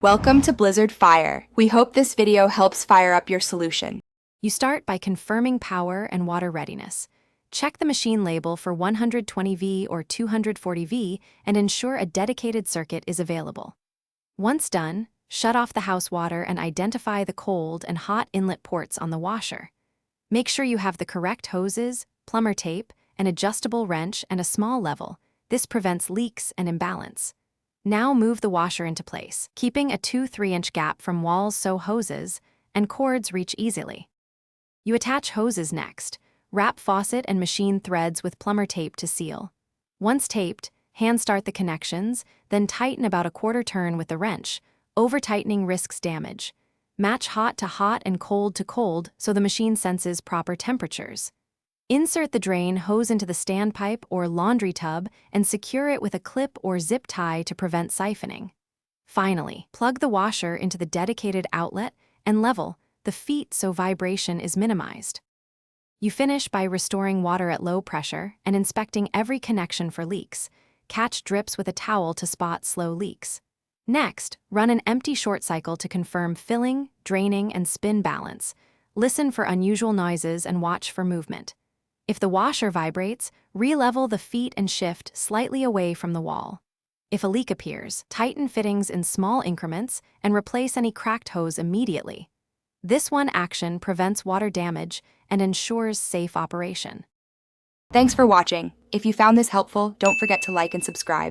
Welcome to Blizzard Fire. We hope this video helps fire up your solution. You start by confirming power and water readiness. Check the machine label for 120V or 240V and ensure a dedicated circuit is available. Once done, shut off the house water and identify the cold and hot inlet ports on the washer. Make sure you have the correct hoses, plumber tape, an adjustable wrench, and a small level. This prevents leaks and imbalance. Now move the washer into place, keeping a 2-3-inch gap from walls so hoses and cords reach easily. You attach hoses next. Wrap faucet and machine threads with plumber tape to seal. Once taped, hand start the connections, then tighten about a quarter turn with the wrench. Over-tightening risks damage. Match hot to hot and cold to cold so the machine senses proper temperatures. Insert the drain hose into the standpipe or laundry tub and secure it with a clip or zip tie to prevent siphoning. Finally, plug the washer into the dedicated outlet and level the feet so vibration is minimized. You finish by restoring water at low pressure and inspecting every connection for leaks. Catch drips with a towel to spot slow leaks. Next, run an empty short cycle to confirm filling, draining, and spin balance. Listen for unusual noises and watch for movement. If the washer vibrates, re-level the feet and shift slightly away from the wall. If a leak appears, tighten fittings in small increments and replace any cracked hose immediately. This one action prevents water damage and ensures safe operation. Thanks for watching. If you found this helpful, don't forget to like and subscribe.